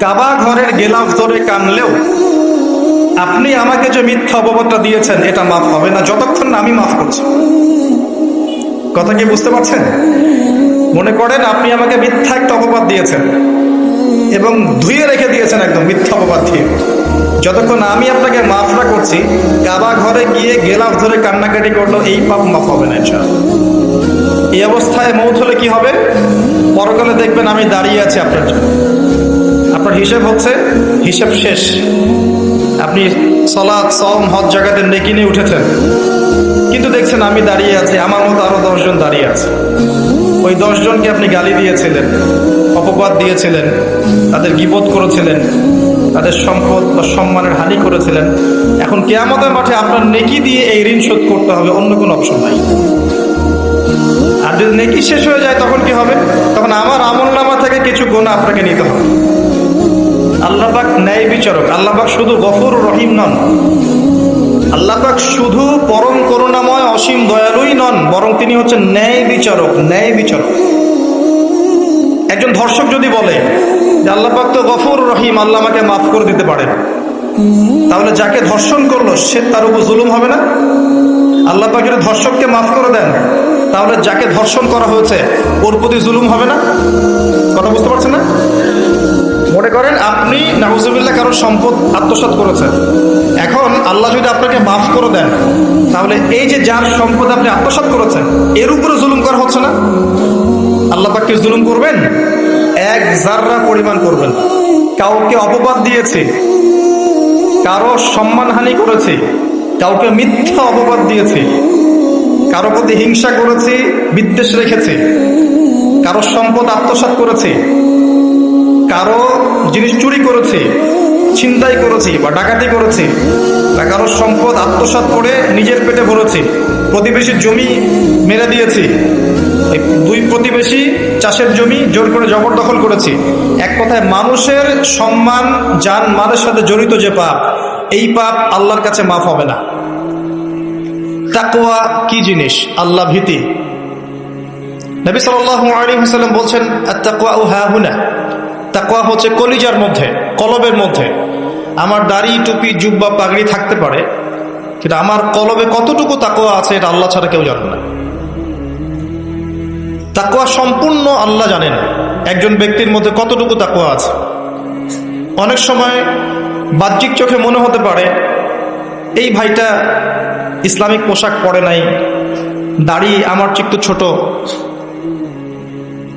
কাবা ঘরের গেলাফ ধরে কানলেও আপনি আমাকে যে মিথ্যা অপবাদটা দিয়েছেন এটা মাফ হবে না যতক্ষণ না আমি মাফ করছি। কথা কি বুঝতে পারছেন? মনে করেন আপনি আমাকে মিথ্যা একটা অপবাদ দিয়েছেন এবং ধুয়ে রেখে দিয়েছেন একদম মিথ্যা অপবাদ দিয়ে। যতক্ষণ আমি আপনাকে মাফ না করছি, কাবা ঘরে গিয়ে গেলাফ ধরে কান্নাকাটি করলো এই পাপ মাফ হবে না ইনশাআল্লাহ। এই অবস্থায় মৌত হলে কি হবে? পরকালে দেখবেন আমি দাঁড়িয়ে আছি আপনার জন্য। আপনার হিসেব হচ্ছে, হিসেব শেষ। আপনি সালাত, সওম, হজ জাকাতে নেকি নিয়ে উঠেছেন, কিন্তু দেখছেন আমি দাঁড়িয়ে আছি, আমার মতো আরো 10 জন দাঁড়িয়ে আছে। ওই 10 জনকে আপনি গালি দিয়েছিলেন, অপবাদ দিয়েছিলেন, তাদের গীবত করেছিলেন, তাদের সম্পদ বা সম্মানের হানি করেছিলেন। এখন কিয়ামতের মাঠে আপনার নেকি দিয়ে এই ঋণ শোধ করতে হবে, অন্য কোনো অপশন নাই। আর যদি নেকি শেষ হয়ে যায় তখন কি হবে? তখন আমার আমলনামা থেকে কিছু গুনাহ আপনাকে নিতে হবে। আল্লাহ পাক ন্যায় বিচারক। আল্লাহ পাক শুধু গফুর রহিম নন, আল্লাহ পাক শুধু পরম করুণাময় অসীম দয়ালুই নন, বরং তিনি হচ্ছেন ন্যায় বিচারক। ন্যায় বিচারক। একজন ধর্ষক যদি বলে যে আল্লাহ পাক তো গফুর রহিম, আল্লাহ আমাকে মাফ করে দিতে পারেন, তাহলে যাকে ধর্ষণ করলো সে তার উপর জুলুম হবে না? আল্লাহ পাক যদি ধর্ষককে মাফ করে দেন, তাহলে যাকে ধর্ষণ করা হয়েছে ওর প্রতি জুলুম হবে না? কথা বুঝতে পারছেন না? মনে করেন আপনি নাউজুবিল্লাহ কারোর সম্পদ আত্মসাৎ করেছেন, এখন আল্লাহ যদি আপনাকে মাফ করে দেন, তাহলে এই যে যার সম্পদ আপনি আত্মসাৎ করেছেন এর উপরে জুলুম করা হচ্ছে না? আল্লাহ পাক কি জুলুম করবেন? এক জাররা পরিমাণ করবেন। কাউকে অপবাদ দিয়েছে, কারো সম্মানহানি করেছে, কাউকে মিথ্যা অপবাদ দিয়েছে, কারো প্রতি হিংসা করেছে, বিদ্বেষ রেখেছে, কারো সম্পদ আত্মসাৎ করেছে, কারো জিনিস চুরি করেছে, ছিনতাই করেছে বা ডাকাতি করেছে, বা কারো সম্পদ আত্মসাৎ করে নিজের পেটে ভরেছে, প্রতিবেশীর জমি মেরে দিয়েছে, দুই প্রতিবেশী চাষের জমি জোর করে জবরদখল করেছে। এক কথায় মানুষের সম্মান, জান মালের সাথে জড়িত যে পাপ, এই পাপ আল্লাহর কাছে মাফ হবে না। তাকওয়া কি জিনিস? আল্লাহ ভীতি। নবী সাল্লাল্লাহু আলাইহি ওয়াসাল্লাম বলছেন, আত-তাকওয়া হাহুনা। তাকওয়া হচ্ছে কলিজার মধ্যে, কলবের মধ্যে। আমার দাড়ি, টুপি, জুব্বা, পাগড়ি থাকতে পারে, কিন্তু আমার কলবে কতটুকু তাকওয়া আছে এটা আল্লাহ ছাড়া কেউ জানে না। তাকওয়া সম্পূর্ণ আল্লাহ জানেন একজন ব্যক্তির মধ্যে কতটুকু তাকওয়া আছে। অনেক সময় বাহ্যিক চোখে মনে হতে পারে এই ভাইটা ইসলামিক পোশাক পরে নাই, দাড়ি আমার চেয়ে একটু ছোট,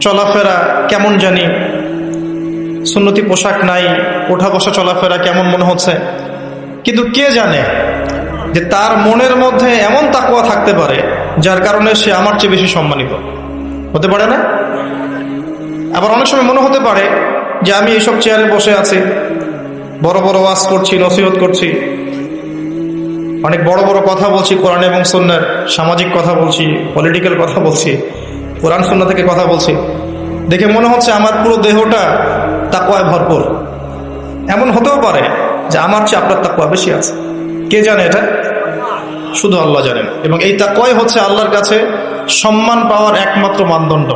চলাফেরা কেমন জানি, সুন্নতি পোশাক নাই, ওঠা বসা চলাফেরা কেমন মনে হচ্ছে। কিন্তু কে জানে যে তার মনের মধ্যে এমন তাকওয়া থাকতে পারে যার কারণে সে আমার চেয়ে বেশি সম্মানিত হতে পারে না? আবার অনেক সময় মনে হতে পারে যে আমি এইসব চেয়ারে বসে আছি, বড় বড় ওয়াজ করছি, নসিহত করছি, অনেক বড় বড় কথা বলছি, কোরআন এবং সুন্নাহর সামাজিক কথা বলছি, পলিটিক্যাল কথা বলছি, কোরআন সুন্নাহ থেকে কথা বলছি, দেখে মনে হচ্ছে আমার পুরো দেহটা তাকওয়ায় ভরপুর। এমন হতেও পারে যে আমার চেয়ে আপনার তাকওয়া বেশি আছে। কে জানে? এটা শুধু আল্লাহ জানেন। এবং এই তাকওয়াই হচ্ছে আল্লাহর কাছে সম্মান পাওয়ার একমাত্র মানদণ্ড।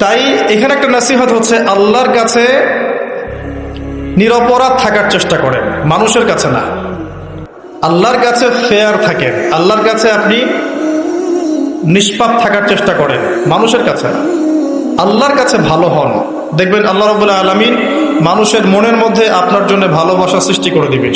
তাই এখানে একটা নসিহত হচ্ছে, আল্লাহর কাছে নিরপরাধ থাকার চেষ্টা করেন, মানুষের কাছে না। আল্লাহর কাছে ফেয়ার থাকেন, আল্লাহর কাছে আপনি নিষ্পাপ থাকার চেষ্টা করেন, মানুষের কাছে না। আল্লাহর কাছে ভালো হন, দেখবেন আল্লাহ রাব্বুল আলামিন মানুষের মনের মধ্যে আপনার জন্য ভালোবাসা সৃষ্টি করে দিবে।